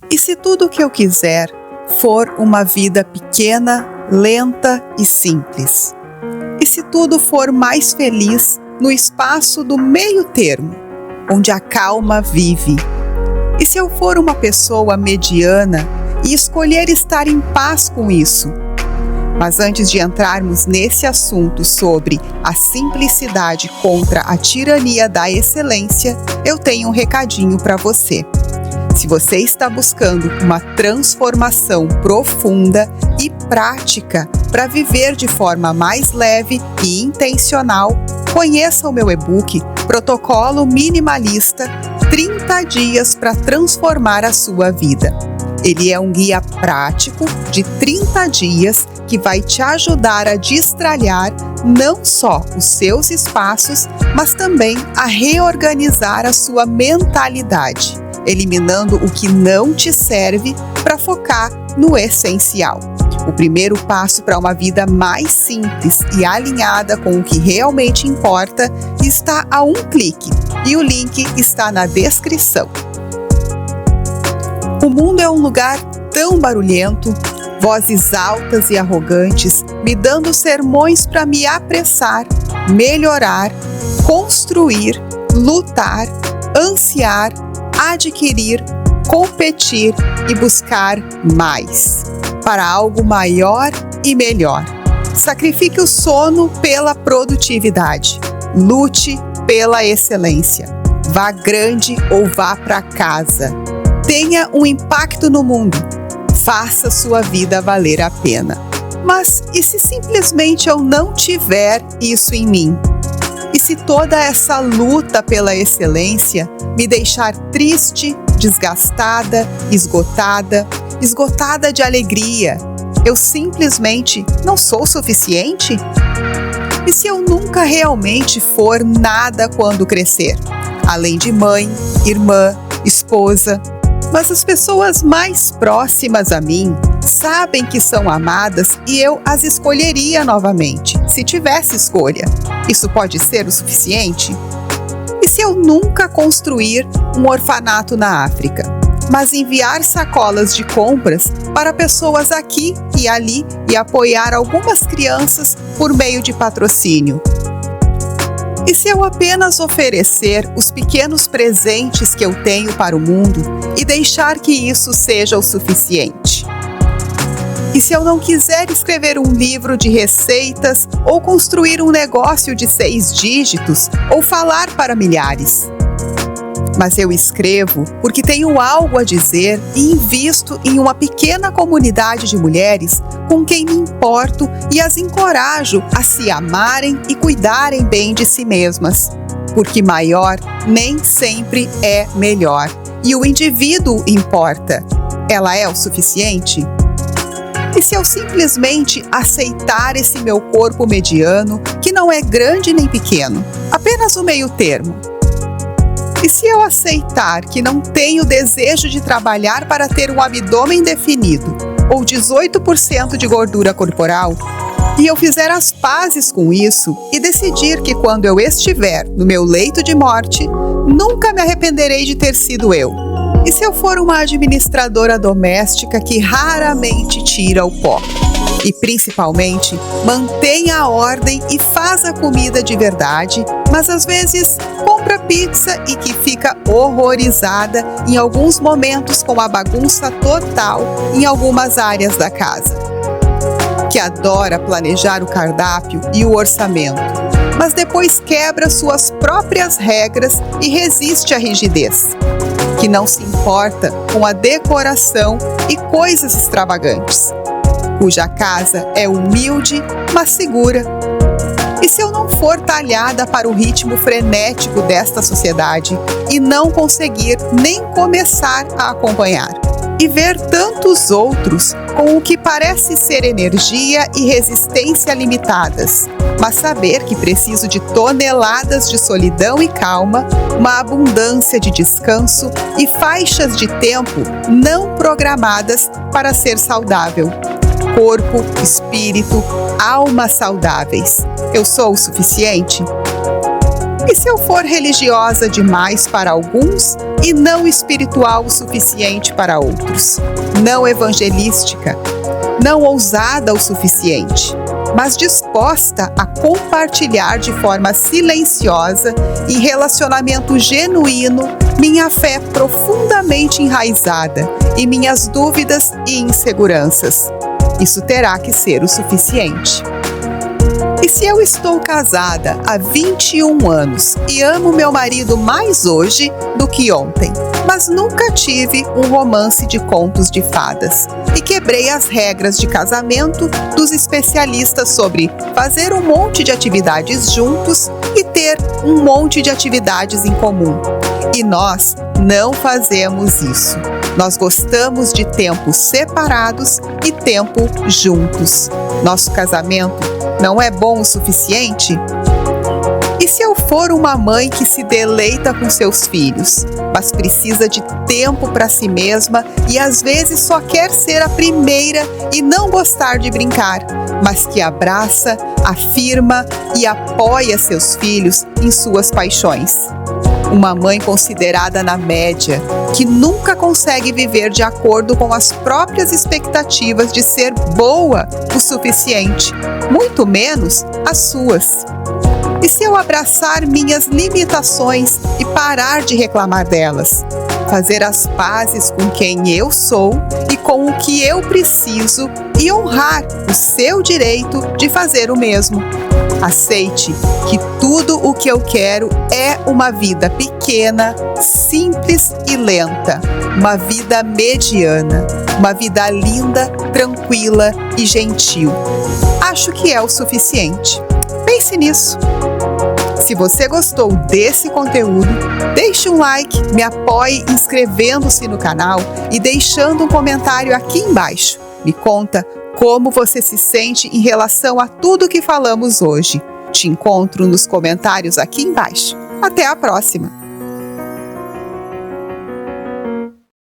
E se tudo o que eu quiser for uma vida pequena, lenta e simples? E se tudo for mais feliz no espaço do meio termo, onde a calma vive? E se eu for uma pessoa mediana e escolher estar em paz com isso? Mas antes de entrarmos nesse assunto sobre a simplicidade contra a tirania da excelência, eu tenho um recadinho para você. Se você está buscando uma transformação profunda e prática para viver de forma mais leve e intencional, conheça o meu e-book Protocolo Minimalista 30 Dias para Transformar a Sua Vida. Ele é um guia prático de 30 dias que vai te ajudar a destralhar não só os seus espaços, mas também a reorganizar a sua mentalidade, eliminando o que não te serve para focar no essencial. O primeiro passo para uma vida mais simples e alinhada com o que realmente importa está a um clique, e o link está na descrição. O mundo é um lugar tão barulhento, vozes altas e arrogantes me dando sermões para me apressar, melhorar, construir, lutar, ansiar, adquirir, competir e buscar mais, para algo maior e melhor. Sacrifique o sono pela produtividade. Lute pela excelência. Vá grande ou vá para casa. Tenha um impacto no mundo. Faça sua vida valer a pena. Mas e se simplesmente eu não tiver isso em mim? E se toda essa luta pela excelência me deixar triste, desgastada, esgotada de alegria? Eu simplesmente não sou suficiente? E se eu nunca realmente for nada quando crescer? Além de mãe, irmã, esposa, mas as pessoas mais próximas a mim sabem que são amadas e eu as escolheria novamente, se tivesse escolha. Isso pode ser o suficiente? E se eu nunca construir um orfanato na África, mas enviar sacolas de compras para pessoas aqui e ali e apoiar algumas crianças por meio de patrocínio? E se eu apenas oferecer os pequenos presentes que eu tenho para o mundo e deixar que isso seja o suficiente? E se eu não quiser escrever um livro de receitas ou construir um negócio de 6 dígitos ou falar para milhares? Mas eu escrevo porque tenho algo a dizer e invisto em uma pequena comunidade de mulheres com quem me importo e as encorajo a se amarem e cuidarem bem de si mesmas. Porque maior nem sempre é melhor. E o indivíduo importa. Ela é o suficiente? E se eu simplesmente aceitar esse meu corpo mediano, que não é grande nem pequeno, apenas o meio termo? E se eu aceitar que não tenho desejo de trabalhar para ter um abdômen definido ou 18% de gordura corporal, e eu fizer as pazes com isso e decidir que quando eu estiver no meu leito de morte, nunca me arrependerei de ter sido eu? E se eu for uma administradora doméstica que raramente tira o pó? E principalmente, mantém a ordem e faz a comida de verdade, mas às vezes compra pizza e que fica horrorizada em alguns momentos com a bagunça total em algumas áreas da casa. Que adora planejar o cardápio e o orçamento, mas depois quebra suas próprias regras e resiste à rigidez. Que não se importa com a decoração e coisas extravagantes, cuja casa é humilde, mas segura. E se eu não for talhada para o ritmo frenético desta sociedade e não conseguir nem começar a acompanhar? E ver tantos outros com o que parece ser energia e resistência limitadas, mas saber que preciso de toneladas de solidão e calma, uma abundância de descanso e faixas de tempo não programadas para ser saudável. Corpo, espírito, alma saudáveis. Eu sou o suficiente? E se eu for religiosa demais para alguns, e não espiritual o suficiente para outros, não evangelística, não ousada o suficiente, mas disposta a compartilhar de forma silenciosa, em relacionamento genuíno, minha fé profundamente enraizada e minhas dúvidas e inseguranças. Isso terá que ser o suficiente. E se eu estou casada há 21 anos e amo meu marido mais hoje do que ontem, mas nunca tive um romance de contos de fadas e quebrei as regras de casamento dos especialistas sobre fazer um monte de atividades juntos e ter um monte de atividades em comum. E nós não fazemos isso. Nós gostamos de tempos separados e tempo juntos. Nosso casamento não é bom o suficiente? E se eu for uma mãe que se deleita com seus filhos, mas precisa de tempo para si mesma e às vezes só quer ser a primeira e não gostar de brincar, mas que abraça, afirma e apoia seus filhos em suas paixões? Uma mãe considerada na média, que nunca consegue viver de acordo com as próprias expectativas de ser boa o suficiente, muito menos as suas. E se eu abraçar minhas limitações e parar de reclamar delas? Fazer as pazes com quem eu sou e com o que eu preciso e honrar o seu direito de fazer o mesmo. Aceite que tudo o que eu quero é uma vida pequena, simples e lenta, uma vida mediana, uma vida linda, tranquila e gentil. Acho que é o suficiente. Pense nisso. Se você gostou desse conteúdo, deixe um like, me apoie inscrevendo-se no canal e deixando um comentário aqui embaixo. Me conta como você se sente em relação a tudo que falamos hoje. Te encontro nos comentários aqui embaixo. Até a próxima!